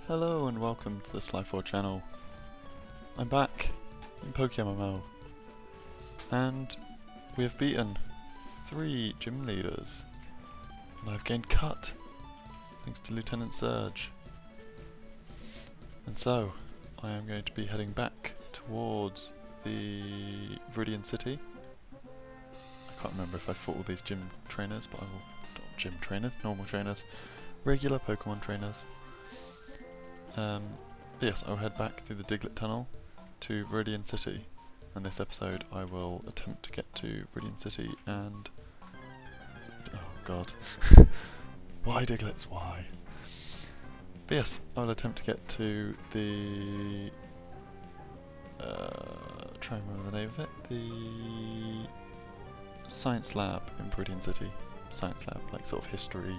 Hello and welcome to the Slyphor channel. I'm back in MMO and we have beaten 3 gym leaders and I've gained cut thanks to Lieutenant Surge. And so I am going to be heading back towards the Viridian City. I can't remember if I fought all these gym trainers, but I will. Not gym trainers, normal trainers, regular Pokemon trainers. But yes, I'll head back through the Diglett Tunnel to Viridian City, and this episode I will attempt to get to Viridian City and... oh god. Why Diglets, why? But yes, I will attempt to get to the... try and remember the name of it. The... Science Lab in Viridian City. Science Lab, like sort of history...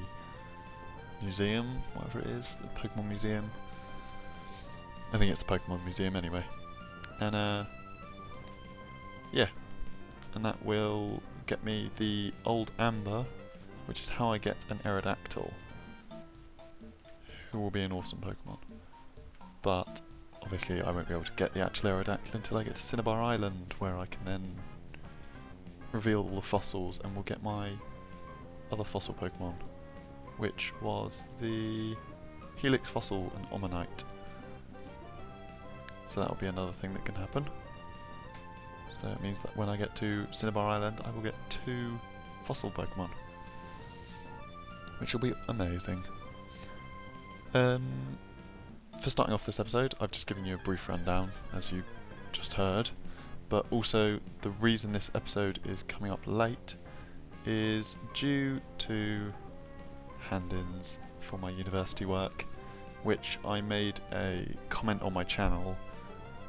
museum, whatever it is, the Pokemon Museum. I think it's the Pokemon Museum anyway. And yeah, and that will get me the Old Amber, which is how I get an Aerodactyl, who will be an awesome Pokemon. But obviously I won't be able to get the actual Aerodactyl until I get to Cinnabar Island, where I can then reveal all the fossils and we'll get my other fossil Pokemon, which was the Helix Fossil and Omanite. So that'll be another thing that can happen. So it means that when I get to Cinnabar Island I will get 2 fossil Pokemon, which will be amazing. For starting off this episode, I've just given you a brief rundown, as you just heard, but also the reason this episode is coming up late is due to hand-ins for my university work, which I made a comment on my channel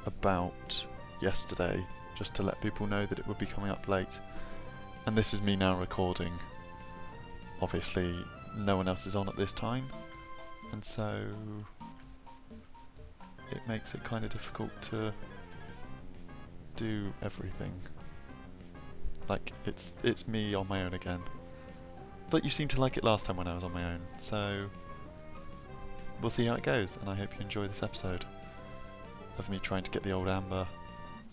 about yesterday, just to let people know that it would be coming up late. And this is me now recording. Obviously no one else is on at this time, and so it makes it kind of difficult to do everything. Like, it's me on my own again. But you seemed to like it last time when I was on my own, so we'll see how it goes, and I hope you enjoy this episode of me trying to get the Old Amber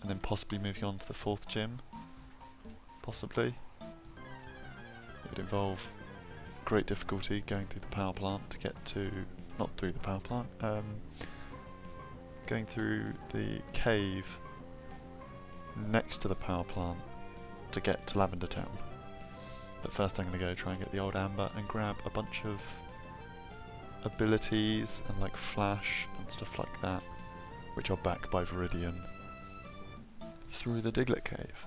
and then possibly moving on to the 4th gym. Possibly. It would involve great difficulty going through the power plant to get to... not through the power plant, going through the cave next to the power plant to get to Lavender Town. But first I'm going to go try and get the Old Amber and grab a bunch of abilities and like flash and stuff like that, which are backed by Viridian, through the Diglett Cave.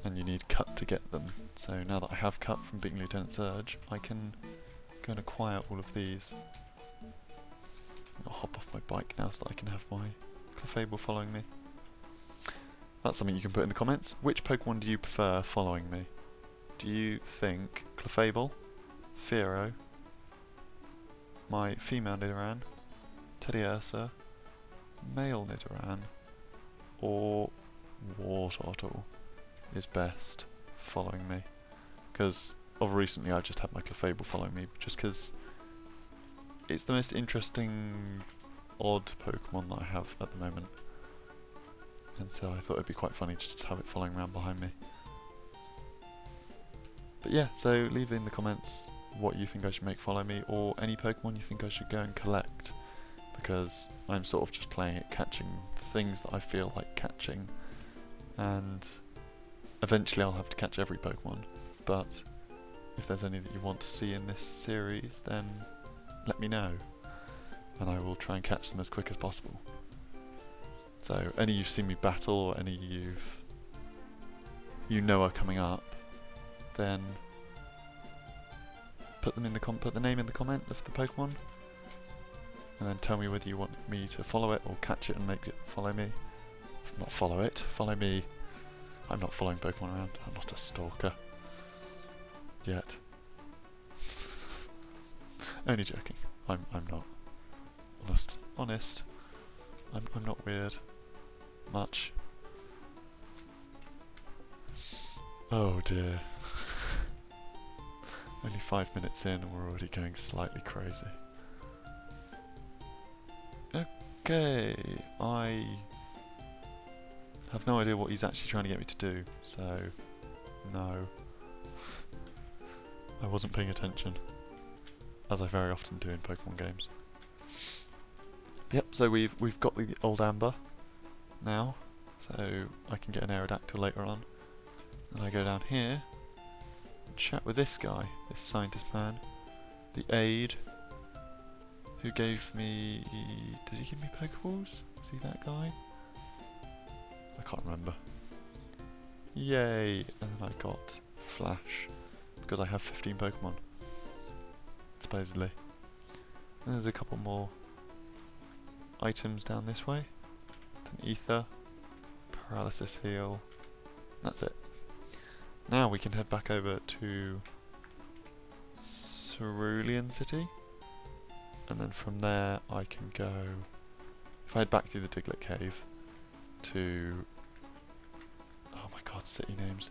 And you need cut to get them. So now that I have cut from being Lieutenant Surge, I can go and acquire all of these. I'll hop off my bike now so that I can have my Clefable following me. That's something you can put in the comments. Which Pokemon do you prefer following me? Do you think Clefable, Fearow, my female Nidoran, Teddiursa, male Nidoran, or Wartortle is best following me? Because of recently I've just had my Clefable following me, just because it's the most interesting odd Pokemon that I have at the moment. And so I thought it'd be quite funny to just have it following around behind me. But yeah, so leave in the comments what you think I should make follow me, or any Pokemon you think I should go and collect, because I'm sort of just playing it, catching things that I feel like catching, and eventually I'll have to catch every Pokemon. But if there's any that you want to see in this series, then let me know, and I will try and catch them as quick as possible. So any you've seen me battle, or any you know are coming up, then put them in the put the name in the comment of the Pokemon, and then tell me whether you want me to follow it or catch it and make it follow me. Not follow it, follow me. I'm not following Pokemon around. I'm not a stalker yet. Only joking. I'm not. Honest. I'm not weird. Much. Oh dear. Only 5 minutes in and we're already going slightly crazy. Okay, I have no idea what he's actually trying to get me to do, so no. I wasn't paying attention, as I very often do in Pokemon games. Yep, so we've got the old Amber now, so I can get an Aerodactyl later on. And I go down here and chat with this guy, this scientist man, the aide, who gave me... Did he give me Pokeballs? Was he that guy? I can't remember. Yay! And then I got Flash, because I have 15 Pokemon, supposedly. And there's a couple more items down this way. An Ether, Paralysis Heal, that's it. Now we can head back over to Cerulean City, and then from there I can go, if I head back through the Diglett Cave to, oh my god, city names,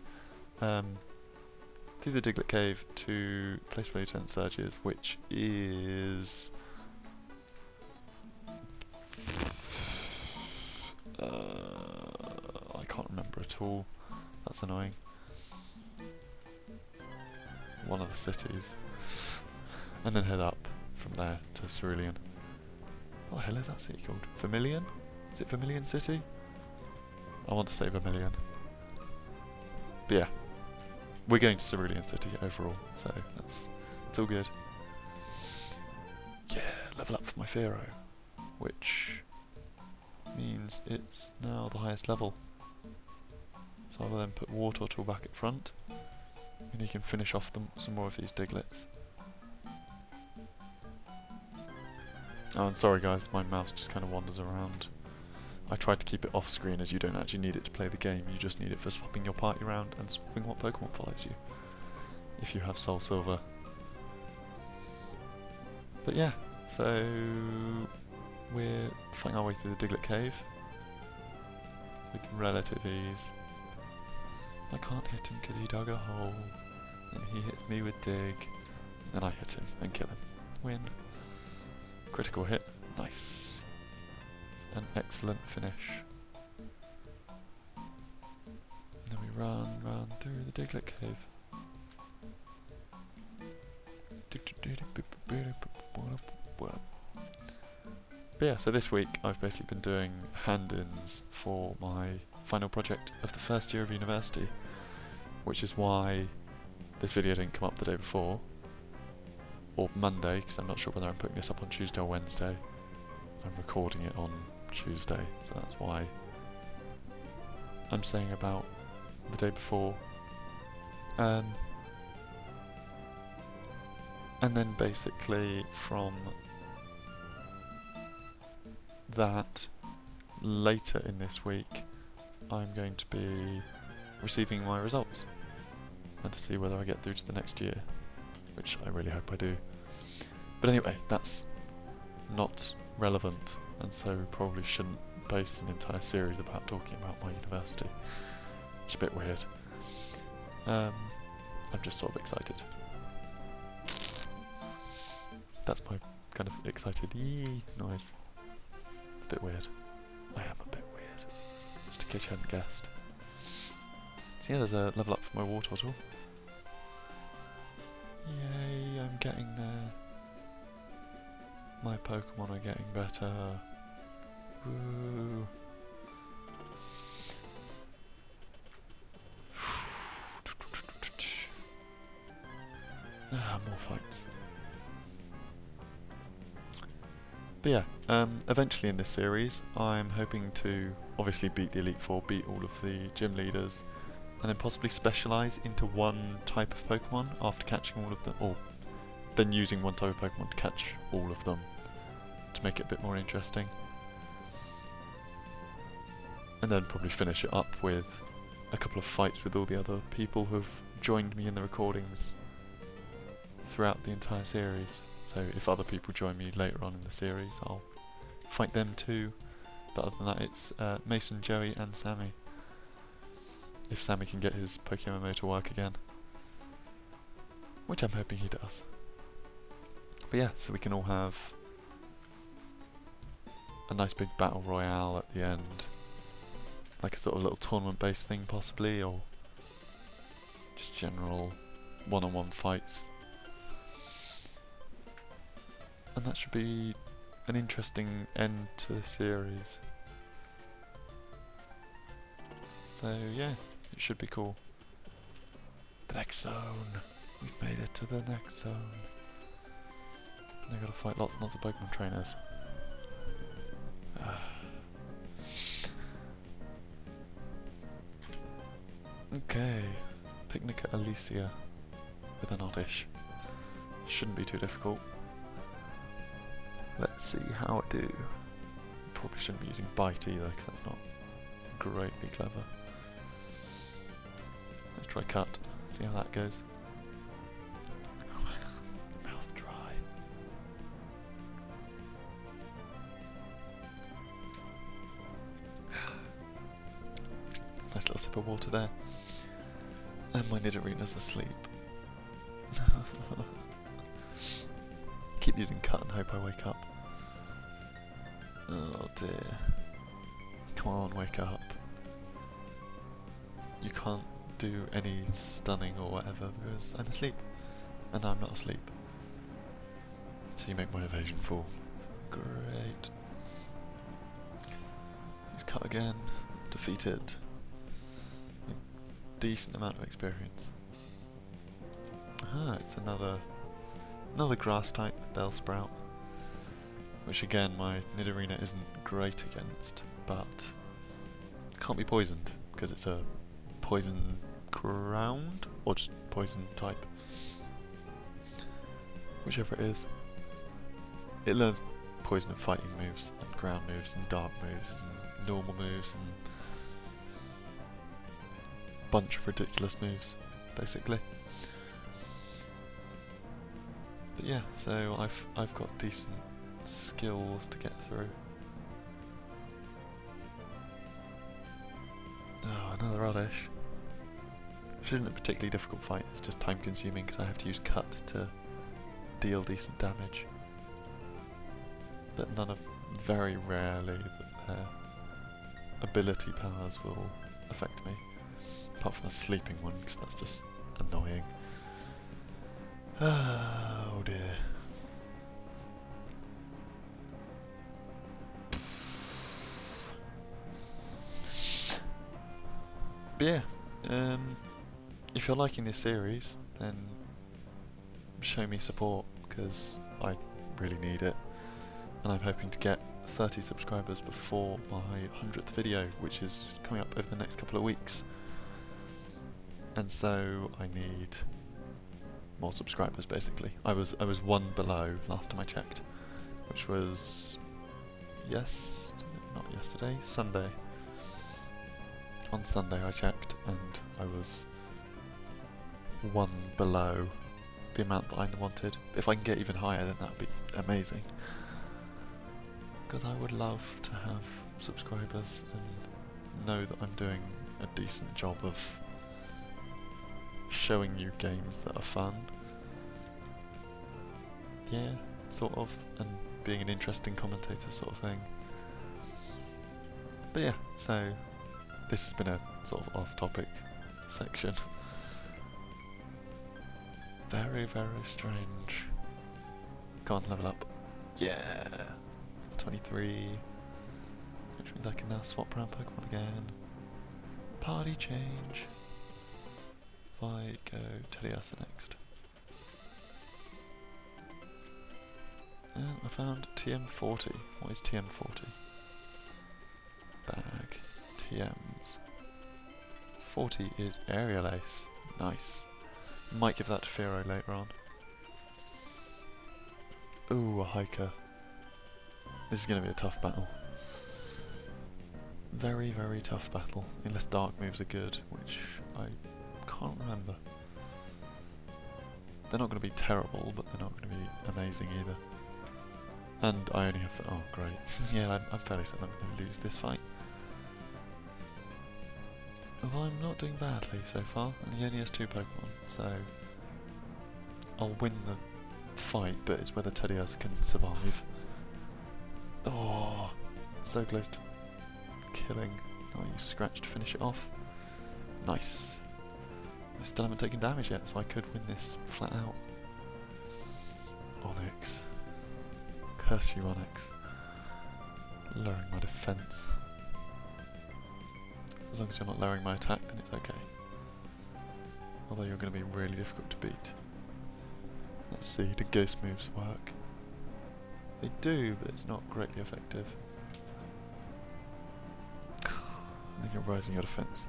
through the Diglett Cave to place where Lieutenant Surge is, which is I can't remember at all, that's annoying. One of the cities, and then head up from there to Cerulean. What the hell is that city called? Vermilion? Is it Vermilion City? I want to say Vermilion. But yeah, we're going to Cerulean City overall, so it's all good. Yeah, level up for my Pharaoh, which means it's now the highest level. So I will then put Wartortle back at front, and he can finish off some more of these Diglets. Oh, and sorry guys, my mouse just kind of wanders around. I tried to keep it off screen, as you don't actually need it to play the game, you just need it for swapping your party around and swapping what Pokemon follows you, if you have Soul Silver. But yeah, so we're fighting our way through the Diglett Cave with relative ease. I can't hit him because he dug a hole, and he hits me with Dig, and I hit him and kill him. Win. Critical hit. Nice. An excellent finish. Then we run through the Diglett Cave. But yeah, so this week I've basically been doing hand-ins for my final project of the first year of university, which is why this video didn't come up the day before, or Monday, because I'm not sure whether I'm putting this up on Tuesday or Wednesday. I'm recording it on Tuesday, so that's why I'm saying about the day before. And then basically from that, later in this week, I'm going to be receiving my results and to see whether I get through to the next year, which I really hope I do. But anyway, that's not relevant, and so we probably shouldn't base an entire series about talking about my university. It's a bit weird. I'm just sort of excited. That's my kind of excited yee noise. It's a bit weird. I am a bit weird, just in case you hadn't guessed. So yeah, there's a level up for my Wartortle. Yay, I'm getting there. My Pokemon are getting better. Woo. More fights. But yeah, eventually in this series I'm hoping to obviously beat the Elite Four, beat all of the gym leaders, and then possibly specialise into one type of Pokemon after catching all of them, or then using one type of Pokemon to catch all of them to make it a bit more interesting. And then probably finish it up with a couple of fights with all the other people who've joined me in the recordings throughout the entire series. So if other people join me later on in the series, I'll fight them too. But other than that, it's Mason, Joey and Sammy. If Sammy can get his Pokemon to work again, which I'm hoping he does. But yeah, so we can all have a nice big battle royale at the end, like a sort of little tournament based thing possibly, or just general one-on-one fights. And that should be an interesting end to the series. So yeah, it should be cool. The next zone. We've made it to the next zone. I've got to fight lots and lots of Pokemon trainers. Okay, picnic at Alicia with an oddish. Shouldn't be too difficult. Let's see how I do. Probably shouldn't be using bite either, because that's not greatly clever. Let's try cut, see how that goes. Mouth dry. Nice little sip of water there. And my Nidorena's asleep. Keep using cut and hope I wake up. Oh dear. Come on, wake up. You can't do any stunning or whatever because I'm asleep. And I'm not asleep. So you make my evasion fall. Great. He's cut again. Defeated. A decent amount of experience. Ah, it's another grass type, Bellsprout. Which again, my Nidorina isn't great against, but can't be poisoned because it's a poison ground or just poison type. Whichever it is. It learns poison and fighting moves, and ground moves, and dark moves, and normal moves, and a bunch of ridiculous moves, basically. But yeah, so I've got decent skills to get through. Oh, another oddish. Which isn't a particularly difficult fight, it's just time consuming because I have to use cut to deal decent damage. But very rarely that their ability powers will affect me. Apart from the sleeping one, because that's just annoying. Oh dear. But yeah, if you're liking this series, then show me support, because I really need it. And I'm hoping to get 30 subscribers before my 100th video, which is coming up over the next couple of weeks. And so I need more subscribers, basically. I was one below last time I checked, which was not yesterday, Sunday. On Sunday I checked, and I was one below the amount that I wanted. If I can get even higher, then that would be amazing. Because I would love to have subscribers and know that I'm doing a decent job of showing you games that are fun. Yeah, sort of, and being an interesting commentator sort of thing. But yeah, so this has been a sort of off-topic section. Very, very strange. Go on, level up. Yeah! 23. Which means I can now swap around Pokemon again. Party change. If I go Teddiursa next. And I found TM40. What is TM40? Bag. TMs. 40 is Aerial Ace. Nice. Might give that to Firo later on. Ooh, a hiker. This is going to be a tough battle. Very, very tough battle. Unless dark moves are good, which I can't remember. They're not going to be terrible, but they're not going to be amazing either. And I only have... oh, great. Yeah, I'm fairly certain I'm going to lose this fight. Although I'm not doing badly so far, and he only has 2 Pokemon, so I'll win the fight, but it's whether Teddiursa can survive. Oh, So close to killing. Oh, you scratch to finish it off. Nice. I still haven't taken damage yet, so I could win this flat out. Onyx. Curse you, Onyx. Lowering my defense. As long as you're not lowering my attack, then it's okay. Although you're going to be really difficult to beat. Let's see, do ghost moves work? They do, but it's not greatly effective. And then you're raising your defense.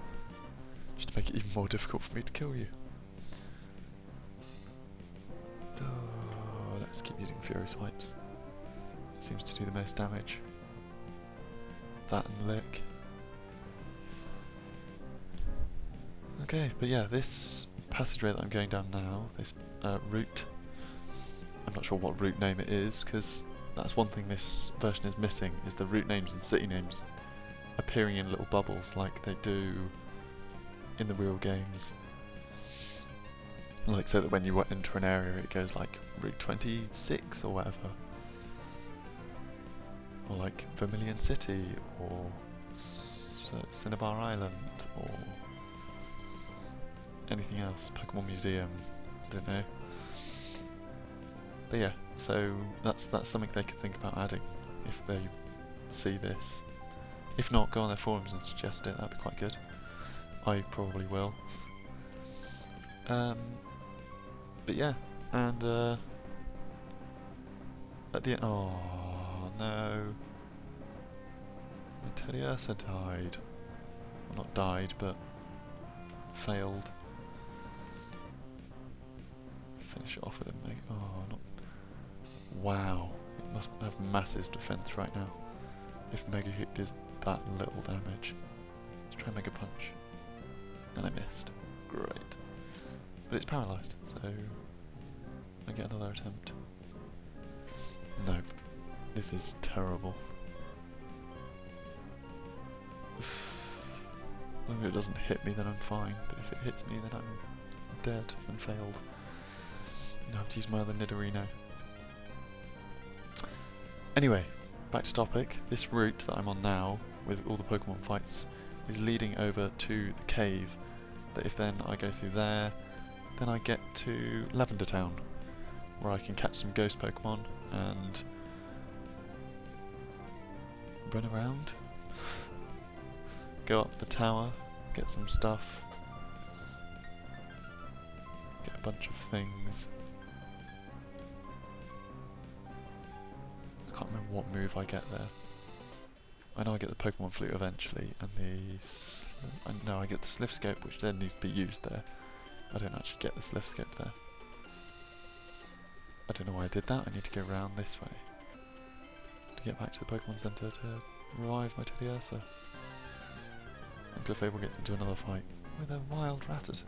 Just to make it even more difficult for me to kill you. Oh, let's keep using Fury Swipes. It seems to do the most damage. That and Lick. Okay, but yeah, this passageway that I'm going down now, this route, I'm not sure what route name it is, because that's one thing this version is missing, is the route names and city names appearing in little bubbles like they do in the real games. Like, so that when you enter an area it goes like Route 26 or whatever. Or like Vermilion City, or Cinnabar Island, or anything else. Pokemon Museum, I don't know. But yeah, so that's something they could think about adding if they see this. If not, go on their forums and suggest it, that'd be quite good. I probably will. But yeah, and at the end, oh no, my Teddy Ursa died. Well, not died, but failed. Finish it off with a mega. Oh, not. Wow, it must have massive defense right now. If Mega Hit does that little damage. Let's try Mega Punch. And I missed. Great. But it's paralysed, so I get another attempt. Nope. This is terrible. As long as it doesn't hit me, then I'm fine. But if it hits me, then I'm dead and failed. I have to use my other Nidorino. Anyway, back to topic. This route that I'm on now, with all the Pokemon fights, is leading over to the cave. That if then I go through there, then I get to Lavender Town, where I can catch some ghost Pokemon and run around, go up the tower, get some stuff, get a bunch of things. I can't remember what move I get there. I know I get the Pokemon Flute eventually, and I know I get the Sliphscope, which then needs to be used there. I don't actually get the Sliphscope there. I don't know why I did that. I need to go around this way to get back to the Pokemon Center to revive my Teddy Ursa. And Clefable gets into another fight with a wild Rattata.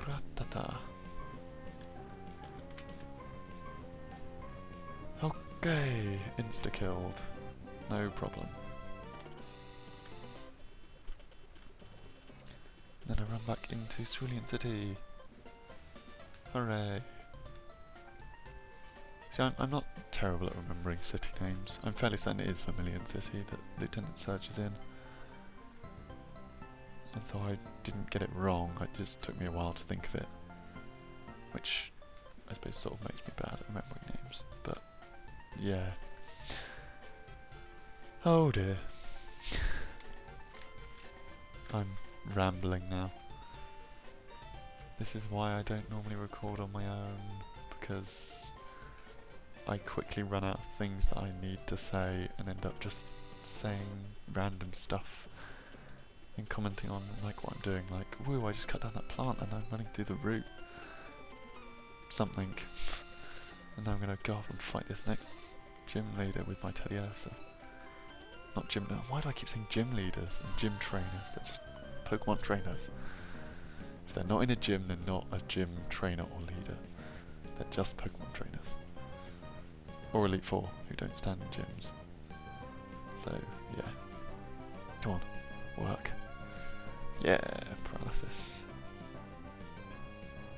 Rattata. Okay, insta-killed. No problem. Then I run back into Cerulean City. Hooray. See, I'm not terrible at remembering city names. I'm fairly certain it is Vermilion City that Lieutenant Surge is in. And so I didn't get it wrong, it just took me a while to think of it. Which I suppose sort of makes me bad at remembering names, but yeah. Oh dear. I'm rambling now. This is why I don't normally record on my own, because I quickly run out of things that I need to say and end up just saying random stuff and commenting on like what I'm doing, like, woo, I just cut down that plant and I'm running through the route. Something. And now I'm going to go off and fight this next gym leader with my Teddy Ursa. Not gym. Why do I keep saying gym leaders and gym trainers? They're just Pokemon trainers. If they're not in a gym, they're not a gym trainer or leader. They're just Pokemon trainers. Or Elite Four, who don't stand in gyms. So, yeah. Come on. Work. Yeah, paralysis.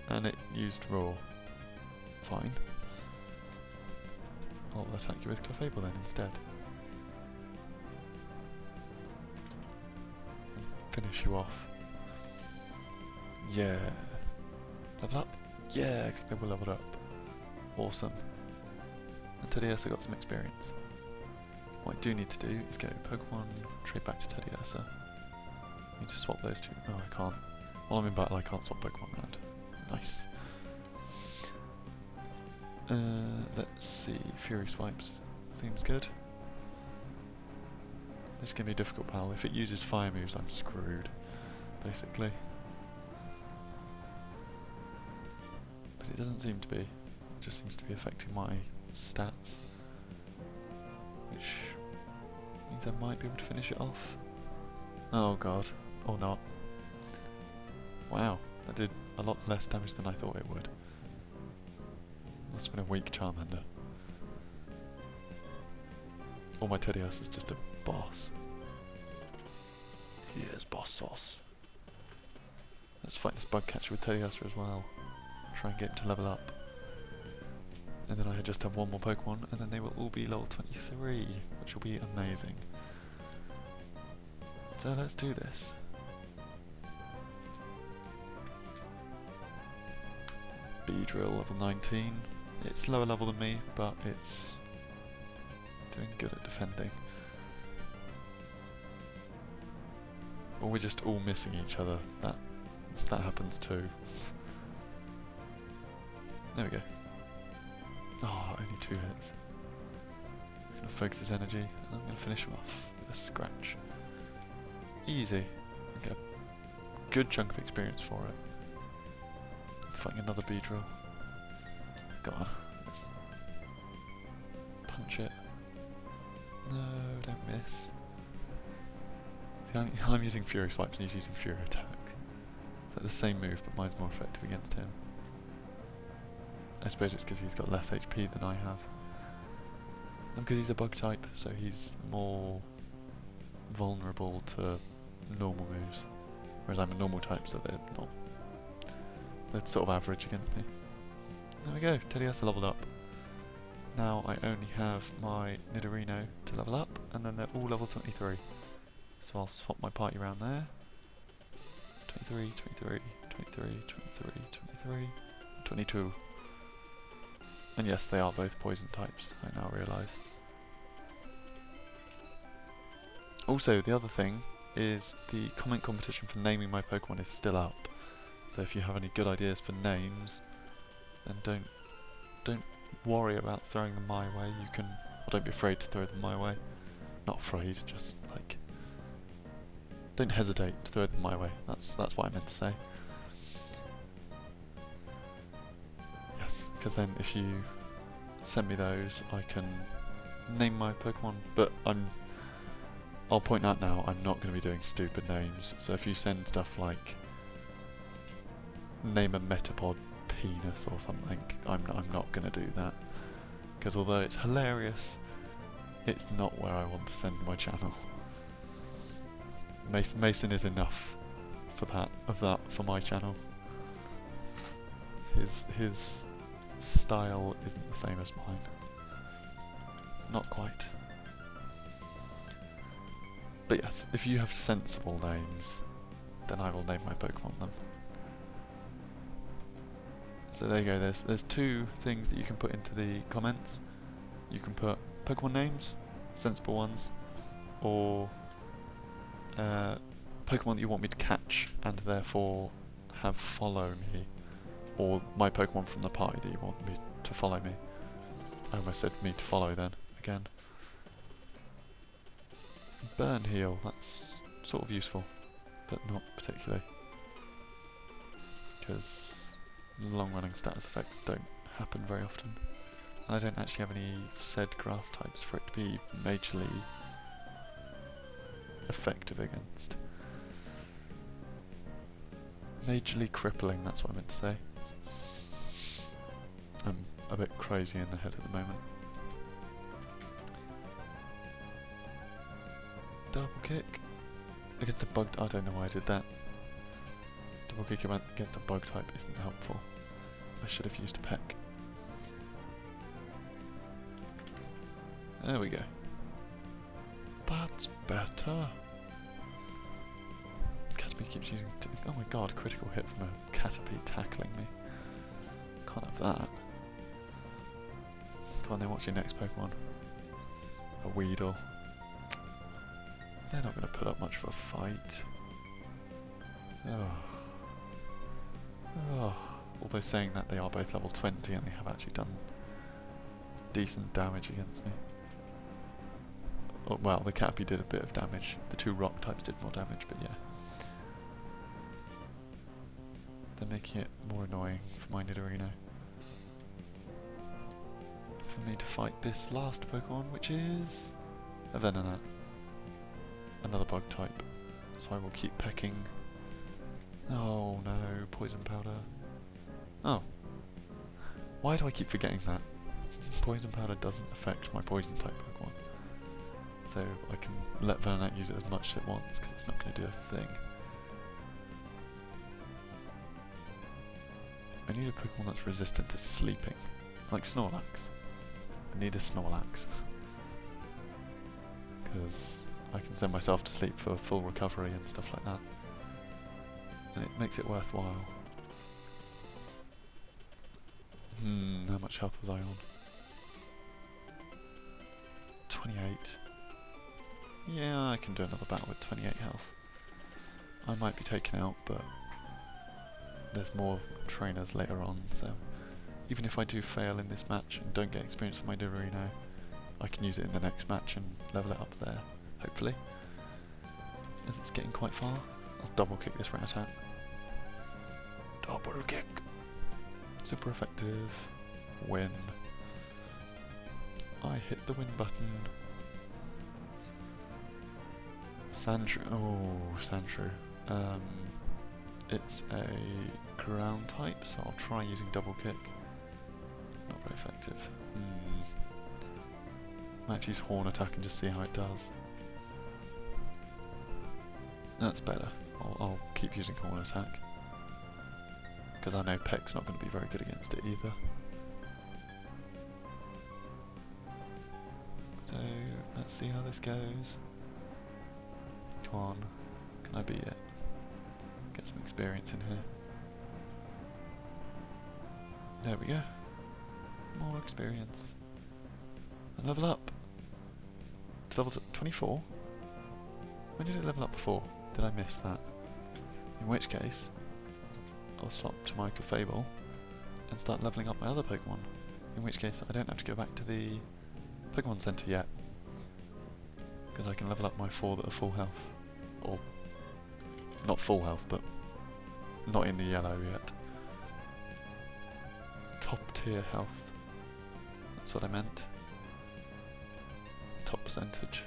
And it used Raw. Fine. I'll I'll attack you with Slyphorever then instead. And finish you off. Yeah. Level up? Yeah, Slyphorever leveled up. Awesome. And Teddy Ursa got some experience. What I do need to do is go Pokemon, trade back to Teddy Ursa. I need to swap those two. Oh, I can't. While I'm in battle, I can't swap Pokemon around. Nice. Let's see. Fury Swipes. Seems good. This can be a difficult battle. If it uses fire moves, I'm screwed, basically. But it doesn't seem to be. It just seems to be affecting my stats. Which means I might be able to finish it off. Oh god. Or not. Wow. That did a lot less damage than I thought it would. Must have been a weak Charmander. Or my Teddy Ursa is just a boss. He is boss sauce. Let's fight this bug catcher with Teddy Ursa as well. Try and get him to level up. And then I just have one more Pokemon, and then they will all be level 23, which will be amazing. So let's do this. Beedrill level 19. It's lower level than me, but it's doing good at defending. Or we're just all missing each other. That happens too. There we go. Oh, only 2 hits. He's going to focus his energy, and I'm going to finish him off with a scratch. Easy. Get a good chunk of experience for it. Fighting another Beedrill. Go on. Let's punch it. No, don't miss. See, I'm using Fury Swipes and he's using Fury Attack. It's like the same move, but mine's more effective against him. I suppose it's because he's got less HP than I have. And because he's a bug type, so he's more vulnerable to normal moves. Whereas I'm a normal type, so they're not. They're sort of average against me. There we go, Teddy Ursa leveled up. Now I only have my Nidorino to level up, and then they're all level 23. So I'll swap my party around there. 23, 23, 23, 23, 23, 22. And yes, they are both poison types, I now realise. Also, the other thing is the comment competition for naming my Pokemon is still up. So if you have any good ideas for names, then don't worry about throwing them my way. You can, or don't be afraid to throw them my way. Not afraid, just like, don't hesitate to throw them my way. That's what I meant to say. Yes, because then if you send me those, I can name my Pokemon. But I'll point out now, I'm not going to be doing stupid names. So if you send stuff like name a Metapod penis or something, I'm not going to do that. Because although it's hilarious, it's not where I want to send my channel. Mason is enough for that for my channel. His style isn't the same as mine. Not quite. But yes, if you have sensible names, then I will name my Pokemon them. So there you go, there's 2 things that you can put into the comments. You can put Pokemon names, sensible ones, or Pokemon that you want me to catch and therefore have follow me, or my Pokemon from the party that you want me to follow me. I almost said me to follow then, again. Burn heal, that's sort of useful, but not particularly. Because long running status effects don't happen very often. And I don't actually have any said grass types for it to be majorly effective against. Majorly crippling, that's what I meant to say. I'm a bit crazy in the head at the moment. Double kick against a bug. I don't know why I did that. Double kick against a bug type isn't helpful. I should have used a peck. There we go. That's better. Caterpie keeps using... oh my god, critical hit from a Caterpie tackling me. Can't have that. Come on then, what's your next Pokemon? A Weedle. They're not going to put up much of a fight. Oh. Oh. Although saying that, they are both level 20 and they have actually done decent damage against me. Oh, well, the Caterpie did a bit of damage. The two rock types did more damage, but yeah. They're making it more annoying for my Nidorino. For me to fight this last Pokemon, which is a Venonat. Another bug type. So I will keep pecking. Oh no, poison powder. Oh. Why do I keep forgetting that? Poison powder doesn't affect my poison type Pokemon. So I can let Venonat use it as much as it wants because it's not going to do a thing. I need a Pokemon that's resistant to sleeping. Like Snorlax. I need a Snorlax. Because I can send myself to sleep for full recovery and stuff like that. And it makes it worthwhile. How much health was I on? 28. Yeah, I can do another battle with 28 health. I might be taken out, but there's more trainers later on, so even if I do fail in this match and don't get experience for my Nidorino, I can use it in the next match and level it up there, hopefully. As it's getting quite far, I'll double kick this Rattata. Double kick! Super effective. Win. I hit the win button. Sandshrew. Oh, Sandshrew. It's a ground type, so I'll try using double kick. Not very effective. Might have to use horn attack and just see how it does. That's better. I'll keep using horn attack. Because I know Peck's not going to be very good against it either. So, let's see how this goes. Come on, can I beat it? Get some experience in here. There we go. More experience. And level up. To level 24? When did it level up before? Did I miss that? In which case, I'll swap to my Clefable and start leveling up my other Pokemon. In which case, I don't have to go back to the Pokemon Center yet. Because I can level up my 4 that are full health. Or, not full health, but not in the yellow yet. Top tier health. That's what I meant. Top percentage.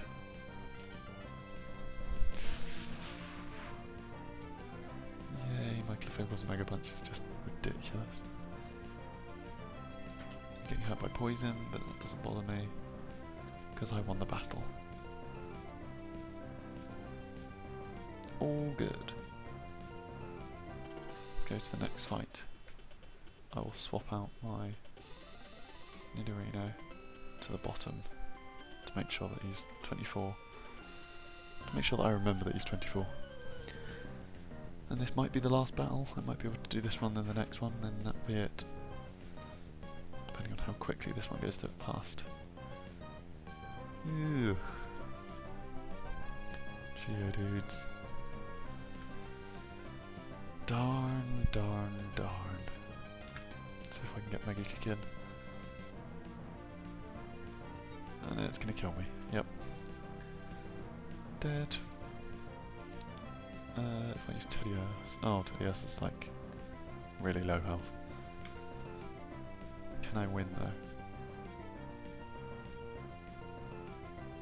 Yay, my Clefable's Mega Punch is just ridiculous. Getting hurt by poison, but that doesn't bother me. Because I won the battle. All good. Let's go to the next fight. I will swap out my Nidorino to the bottom to make sure that he's 24. To make sure that I remember that he's 24. And this might be the last battle. I might be able to do this run then the next one, then that'll be it. Depending on how quickly this one goes to past. Ew. Geodudes. Darn, darn, darn. Let's see if I can get Mega Kick in. And it's gonna kill me. Yep. Dead. If I use Teddiurse. Oh, Teddiurse is like really low health. Can I win though?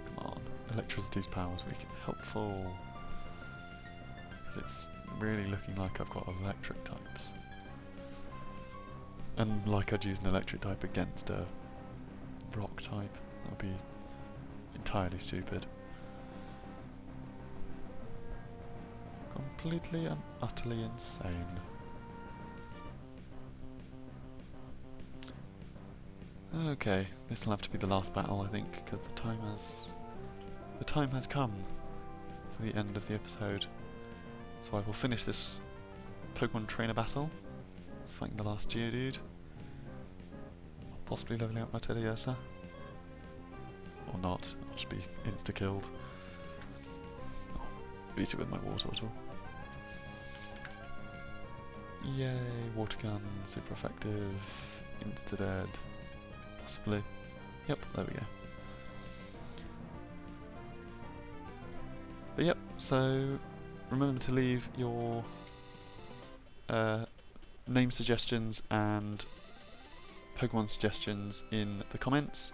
Come on. Electricity's power is weak and helpful. Because it's really looking like I've got electric types. And like I'd use an electric type against a rock type. That would be entirely stupid. Completely and utterly insane. Okay, this will have to be the last battle, I think, because the time has come for the end of the episode. So I will finish this Pokemon trainer battle, fighting the last Geodude, possibly leveling up my Teddiursa, or not. I'll just be insta-killed. Beat it with my water at all. Yay, water gun, super effective, insta-dead, possibly. Yep, there we go. But yep, so remember to leave your name suggestions and Pokemon suggestions in the comments.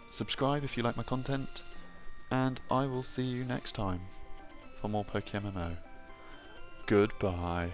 Subscribe if you like my content, and I will see you next time for more PokeMMO. Goodbye.